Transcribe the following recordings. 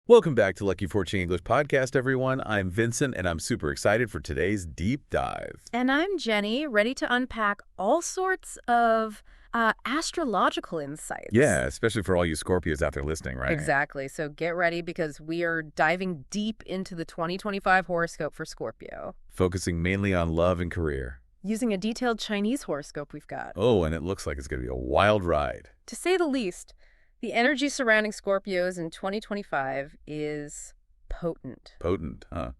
Welcome back to Lucky Fortune English Podcast, everyone. I'm Vincent, and I'm super excited for today's deep dive. And I'm Jenny, ready to unpack all sorts of astrological insights. Yeah, especially for all you Scorpios out there listening, right? Exactly. So get ready because we are diving deep into the 2025 horoscope for Scorpio. Focusing mainly on love and career. Using a detailed Chinese horoscope we've got. Oh, and it looks like it's going to be a wild ride. To say the least, the energy surrounding Scorpios in 2025 is potent. Potent, huh?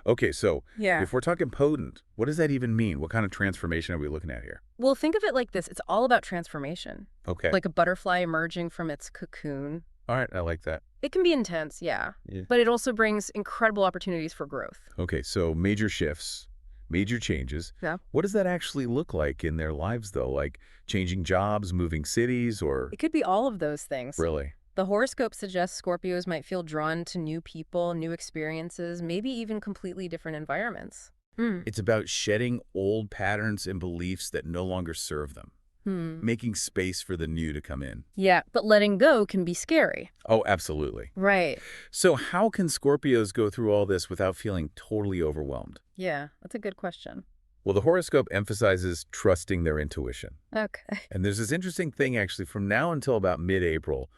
Okay, so Yeah. if we're talking potent, what does that even mean? What kind of transformation are we looking at here? Well, think of it like this. It's all about transformation. Okay. Like a butterfly emerging from its cocoon. All right, I like that. It can be intense, yeah. Yeah. But it also brings incredible opportunities for growth. Okay, so major shifts, major changes. Yeah. What does that actually look like in their lives, though? Like changing jobs, moving cities, or It could be all of those things. really? The horoscope suggests Scorpios might feel drawn to new people, new experiences, maybe even completely different environments. It's about shedding old patterns and beliefs that no longer serve them, making space for the new to come in. Yeah, but letting go can be scary. Oh, absolutely. Right. So how can Scorpios go through all this without feeling totally overwhelmed? Yeah, that's a good question. Well, the horoscope emphasizes trusting their intuition. Okay. And there's this interesting thing, actually, from now until about mid-April,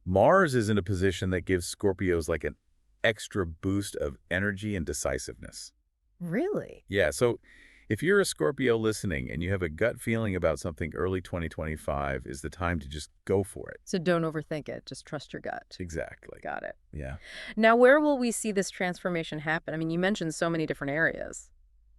Mars is in a position that gives Scorpios like an extra boost of energy and decisiveness. Really? Yeah, so if you're a Scorpio listening and you have a gut feeling about something early 2025 is the time to just go for it. So don't overthink it. Just trust your gut. Exactly. Got it. Yeah. Now, where will we see this transformation happen? I mean, you mentioned so many different areas.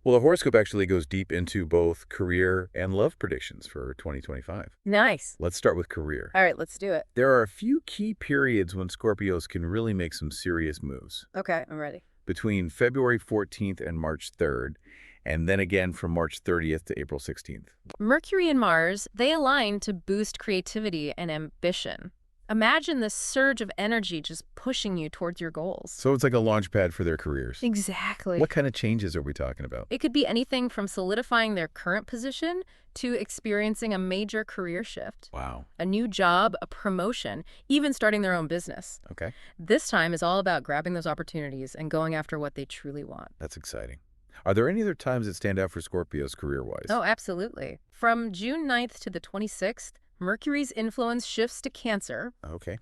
Well, the horoscope actually goes deep into both career and love predictions for 2025. Nice. Let's start with career. All right, let's do it. There are a few key periods when Scorpios can really make some serious moves. Okay, I'm ready. Between February 14th and March 3rd, and then again from March 30th to April 16th. Mercury and Mars, they align to boost creativity and ambition. Imagine this surge of energy just pushing you towards your goals. So it's like a launch pad for their careers. Exactly. What kind of changes are we talking about? It could be anything from solidifying their current position to experiencing a major career shift. Wow. A new job, a promotion, even starting their own business. Okay. This time is all about grabbing those opportunities and going after what they truly want. That's exciting. Are there any other times that stand out for Scorpios career-wise? Oh, absolutely. From June 9th to the 26th, Mercury's influence shifts to Cancer. Okay.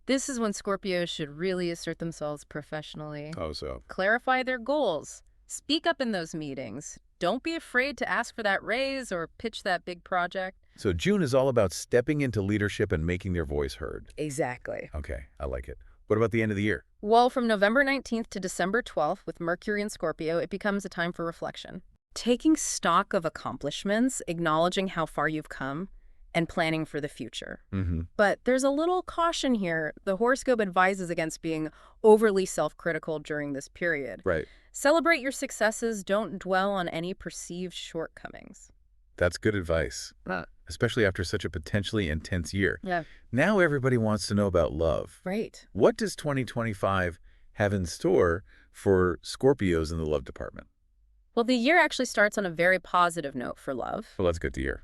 This is when Scorpios should really assert themselves professionally. Oh, so. Clarify their goals. Speak up in those meetings. Don't be afraid to ask for that raise or pitch that big project. So June is all about stepping into leadership and making their voice heard. Exactly. Okay, I like it. What about the end of the year? Well, from November 19th to December 12th, with Mercury and Scorpio, it becomes a time for reflection. Taking stock of accomplishments, acknowledging how far you've come, and planning for the future. But there's a little caution here. The horoscope advises against being overly self-critical during this period. Right. Celebrate your successes. Don't dwell on any perceived shortcomings. That's good advice, especially after such a potentially intense year. Yeah. Now everybody wants to know about love. Right. What does 2025 have in store for Scorpios in the love department? Well, the year actually starts on a very positive note for love. Well, that's good to hear.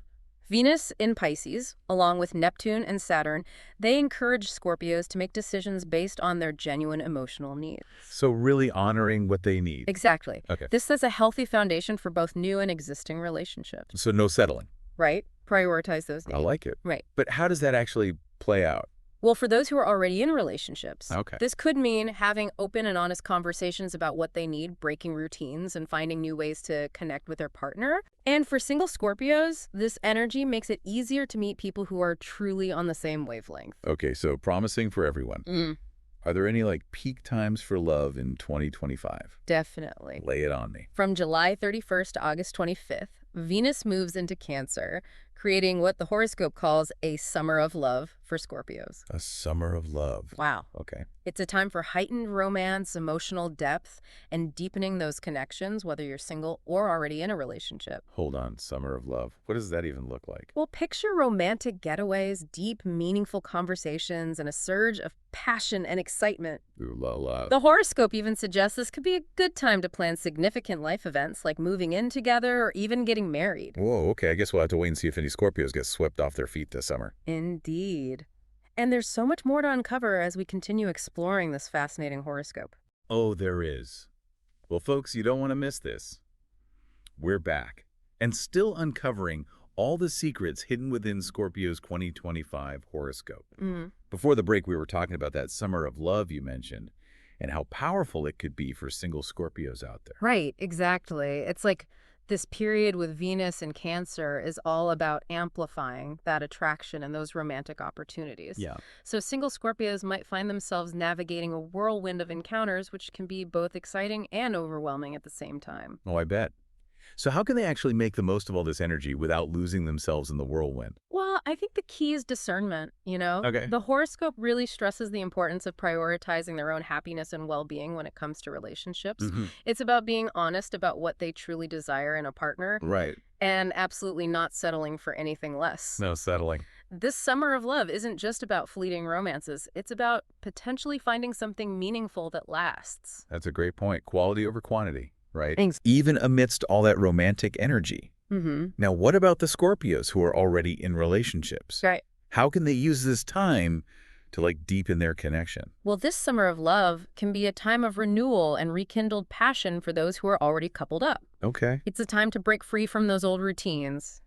Venus in Pisces, along with Neptune and Saturn, they encourage Scorpios to make decisions based on their genuine emotional needs. So really honoring what they need. Exactly. Okay. This sets a healthy foundation for both new and existing relationships. So no settling. Right? Prioritize those needs. I like it. Right. But how does that actually play out? Well, for those who are already in relationships, Okay. this could mean having open and honest conversations about what they need, breaking routines, and finding new ways to connect with their partner. And for single Scorpios, this energy makes it easier to meet people who are truly on the same wavelength. Okay, so promising for everyone. Are there any like peak times for love in 2025? Definitely. Lay it on me. From July 31st to August 25th, Venus moves into Cancer, creating what the horoscope calls a summer of love for Scorpios. A summer of love. Wow. Okay. It's a time for heightened romance, emotional depth, and deepening those connections, whether you're single or already in a relationship. Hold on, summer of love. What does that even look like? Well, picture romantic getaways, deep, meaningful conversations, and a surge of passion and excitement. Ooh la la. The horoscope even suggests this could be a good time to plan significant life events like moving in together or even getting married. Whoa, okay. I guess we'll have to wait and see if any Scorpios get swept off their feet this summer. Indeed. And there's so much more to uncover as we continue exploring this fascinating horoscope. Oh, there is. Well, folks, you don't want to miss this. We're back and still uncovering all the secrets hidden within Scorpio's 2025 horoscope. Mm. Before the break, we were talking about that summer of love you mentioned and how powerful it could be for single Scorpios out there. Right, exactly. It's like this period with Venus and Cancer is all about amplifying that attraction and those romantic opportunities. Yeah. So single Scorpios might find themselves navigating a whirlwind of encounters, which can be both exciting and overwhelming at the same time. Oh, I bet. So how can they actually make the most of all this energy without losing themselves in the whirlwind? Well, I think the key is discernment. Okay. The horoscope really stresses the importance of prioritizing their own happiness and well-being when it comes to relationships. Hmm. It's about being honest about what they truly desire in a partner Right. and absolutely not settling for anything less. No settling. This summer of love isn't just about fleeting romances. It's about potentially finding something meaningful that lasts. That's a great point. Quality over quantity, right? Thanks. Even amidst all that romantic energy. Mm-hmm. Now, what about the Scorpios who are already in relationships? Right. How can they use this time to deepen their connection? Well, this summer of love can be a time of renewal and rekindled passion for those who are already coupled up. Okay. It's a time to break free from those old routines,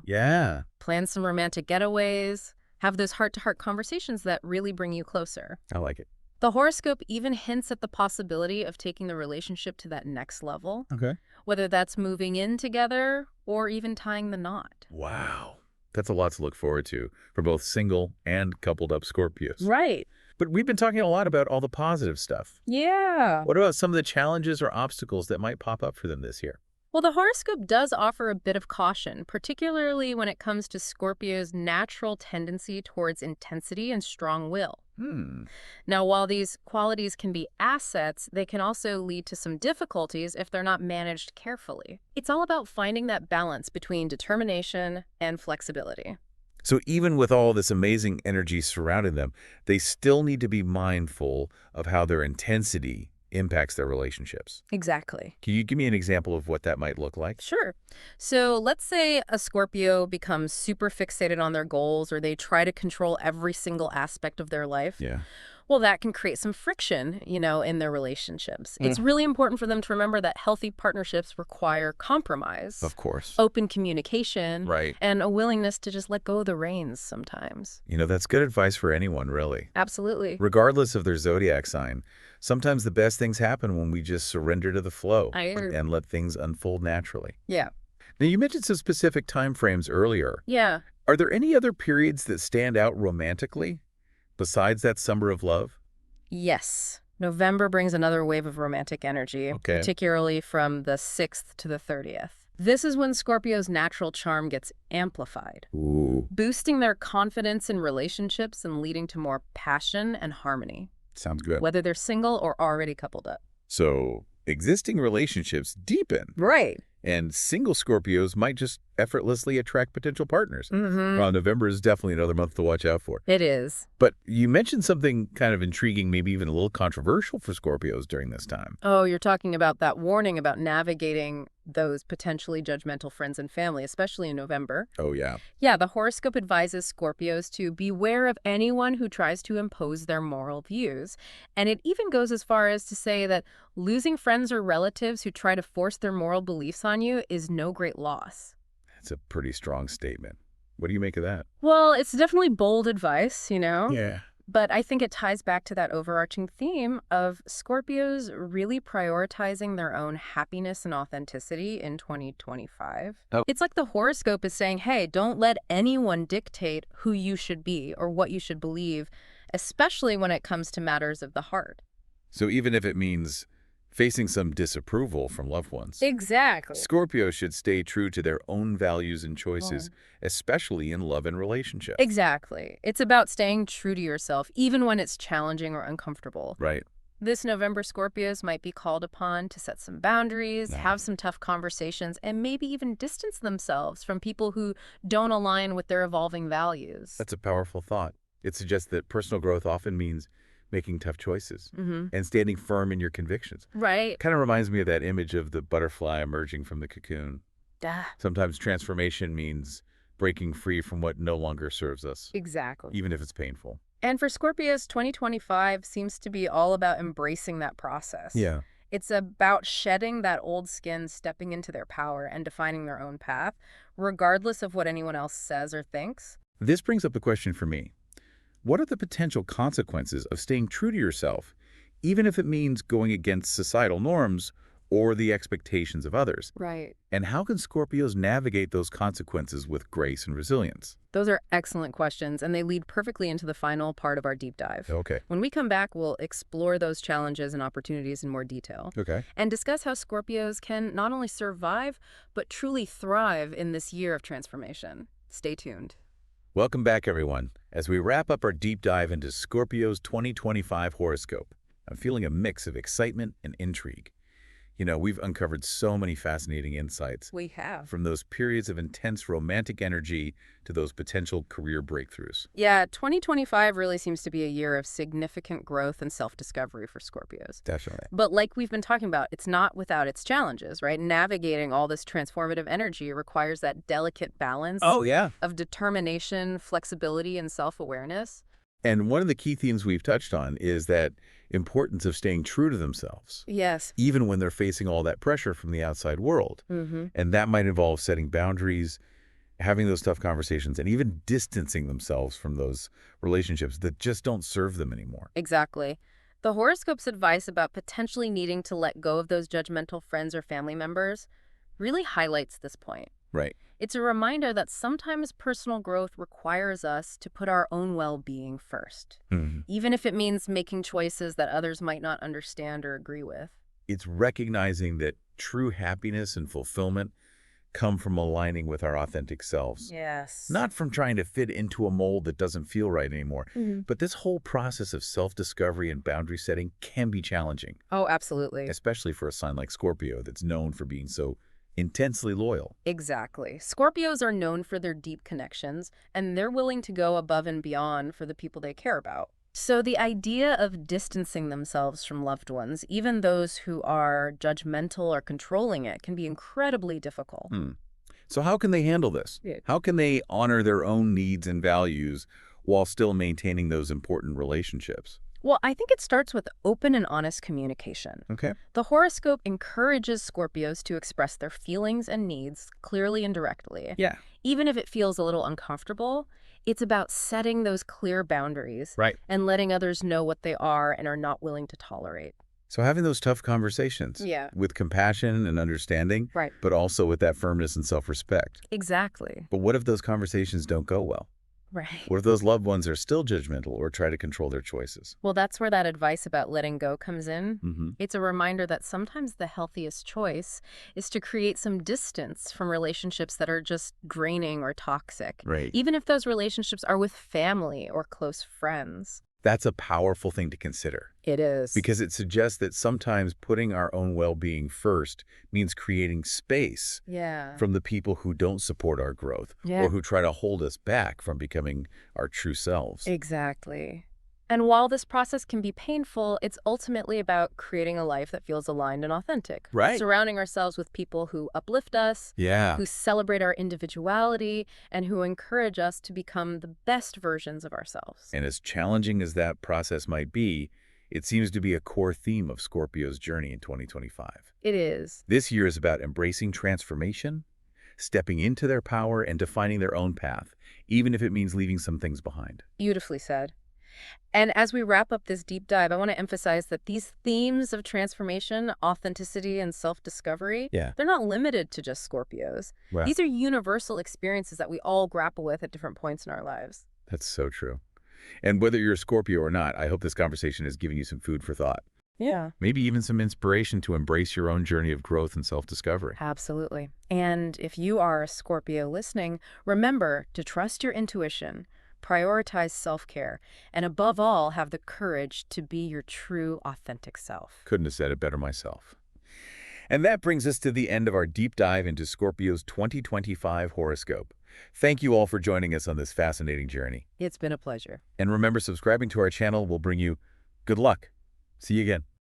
Yeah. plan some romantic getaways, have those heart-to-heart conversations that really bring you closer. I like it. The horoscope even hints at the possibility of taking the relationship to that next level, Okay. whether that's moving in together or even tying the knot. Wow. That's a lot to look forward to for both single and coupled up Scorpios. Right. But we've been talking a lot about all the positive stuff. Yeah. What about some of the challenges or obstacles that might pop up for them this year? Well, the horoscope does offer a bit of caution, particularly when it comes to Scorpio's natural tendency towards intensity and strong will. Now, while these qualities can be assets, they can also lead to some difficulties if they're not managed carefully. It's all about finding that balance between determination and flexibility. So even with all this amazing energy surrounding them, they still need to be mindful of how their intensity impacts their relationships. Exactly. Can you give me an example of what that might look like? Sure. So let's say a Scorpio becomes super fixated on their goals or they try to control every single aspect of their life. Yeah. Well, that can create some friction, in their relationships. It's really important for them to remember that healthy partnerships require compromise, Of course. open communication, Right. and a willingness to just let go of the reins sometimes. That's good advice for anyone, really. Absolutely. Regardless of their zodiac sign, sometimes the best things happen when we just surrender to the flow I agree. and let things unfold naturally. Yeah. Now, you mentioned some specific time frames earlier. Yeah. Are there any other periods that stand out romantically besides that summer of love? Yes. November brings another wave of romantic energy, Okay. particularly from the 6th to the 30th. This is when Scorpio's natural charm gets amplified, Ooh, boosting their confidence in relationships and leading to more passion and harmony, sounds good. whether they're single or already coupled up. So, existing relationships deepen, Right. and single Scorpios might just effortlessly attract potential partners. Mm-hmm. Well, November is definitely another month to watch out for. It is. But you mentioned something kind of intriguing, maybe even a little controversial for Scorpios during this time. Oh, you're talking about that warning about navigating those potentially judgmental friends and family, especially in November. Oh, yeah. Yeah, the horoscope advises Scorpios to beware of anyone who tries to impose their moral views. And it even goes as far as to say that losing friends or relatives who try to force their moral beliefs on you is no great loss. That's a pretty strong statement. What do you make of that? Well, it's definitely bold advice. Yeah. But I think it ties back to that overarching theme of Scorpios really prioritizing their own happiness and authenticity in 2025. Oh. It's like the horoscope is saying, hey, don't let anyone dictate who you should be or what you should believe, especially when it comes to matters of the heart. So even if it means facing some disapproval from loved ones, Exactly. Scorpios should stay true to their own values and choices, especially in love and relationships. Exactly. It's about staying true to yourself, even when it's challenging or uncomfortable. Right. This November, Scorpios might be called upon to set some boundaries, have some tough conversations, and maybe even distance themselves from people who don't align with their evolving values. That's a powerful thought. It suggests that personal growth often means making tough choices and standing firm in your convictions. Right. Kind of reminds me of that image of the butterfly emerging from the cocoon. Duh. Sometimes transformation means breaking free from what no longer serves us, Exactly. even if it's painful. And for Scorpios, 2025 seems to be all about embracing that process. Yeah. It's about shedding that old skin, stepping into their power, and defining their own path, regardless of what anyone else says or thinks. This brings up a question for me. What are the potential consequences of staying true to yourself, even if it means going against societal norms or the expectations of others? Right. And how can Scorpios navigate those consequences with grace and resilience? Those are excellent questions, and they lead perfectly into the final part of our deep dive. Okay. When we come back, we'll explore those challenges and opportunities in more detail Okay. and discuss how Scorpios can not only survive, but truly thrive in this year of transformation. Stay tuned. Welcome back, everyone. As we wrap up our deep dive into Scorpio's 2025 horoscope, I'm feeling a mix of excitement and intrigue. You know, we've uncovered so many fascinating insights, We have. from those periods of intense romantic energy to those potential career breakthroughs. Yeah, 2025 really seems to be a year of significant growth and self-discovery for Scorpios. Definitely. But like we've been talking about, it's not without its challenges, right? Navigating all this transformative energy requires that delicate balance Oh, yeah. of determination, flexibility, and self-awareness. And one of the key themes we've touched on is that importance of staying true to themselves, Yes. even when they're facing all that pressure from the outside world. Mm-hmm. And that might involve setting boundaries, having those tough conversations, and even distancing themselves from those relationships that just don't serve them anymore. Exactly. The horoscope's advice about potentially needing to let go of those judgmental friends or family members really highlights this point. Right. It's a reminder that sometimes personal growth requires us to put our own well-being first, Mhm. even if it means making choices that others might not understand or agree with. It's recognizing that true happiness and fulfillment come from aligning with our authentic selves, Yes. not from trying to fit into a mold that doesn't feel right anymore. Mhm. But this whole process of self-discovery and boundary setting can be challenging, Oh, absolutely. especially for a sign like Scorpio that's known for being so intensely loyal. Exactly. Scorpios are known for their deep connections, and they're willing to go above and beyond for the people they care about. So the idea of distancing themselves from loved ones, even those who are judgmental or controlling it, can be incredibly difficult. So how can they handle this? Yeah. How can they honor their own needs and values while still maintaining those important relationships? Well, I think it starts with open and honest communication. Okay. The horoscope encourages Scorpios to express their feelings and needs clearly and directly. Yeah. Even if it feels a little uncomfortable, it's about setting those clear boundaries Right. and letting others know what they are and are not willing to tolerate. So having those tough conversations Yeah. with compassion and understanding, Right. but also with that firmness and self-respect. Exactly. But what if those conversations don't go well? Right. What if those loved ones are still judgmental or try to control their choices? Well, that's where that advice about letting go comes in. Mm-hmm. It's a reminder that sometimes the healthiest choice is to create some distance from relationships that are just draining or toxic, Right. even if those relationships are with family or close friends. That's a powerful thing to consider, It is. because it suggests that sometimes putting our own well-being first means creating space Yeah. from the people who don't support our growth Yeah. or who try to hold us back from becoming our true selves. Exactly. And while this process can be painful, it's ultimately about creating a life that feels aligned and authentic. Right. Surrounding ourselves with people who uplift us, Yeah. who celebrate our individuality, and who encourage us to become the best versions of ourselves. And as challenging as that process might be, it seems to be a core theme of Scorpio's journey in 2025. It is. This year is about embracing transformation, stepping into their power, and defining their own path, even if it means leaving some things behind. Beautifully said. And as we wrap up this deep dive, I want to emphasize that these themes of transformation, authenticity, and self-discovery, Yeah. they're not limited to just Scorpios. Wow. These are universal experiences that we all grapple with at different points in our lives. That's so true. And whether you're a Scorpio or not, I hope this conversation has given you some food for thought. Yeah. Maybe even some inspiration to embrace your own journey of growth and self-discovery. Absolutely. And if you are a Scorpio listening, remember to trust your intuition, prioritize self-care, and above all, have the courage to be your true, authentic self. Couldn't have said it better myself. And that brings us to the end of our deep dive into Scorpio's 2025 horoscope. Thank you all for joining us on this fascinating journey. It's been a pleasure. And remember, subscribing to our channel will bring you good luck. See you again.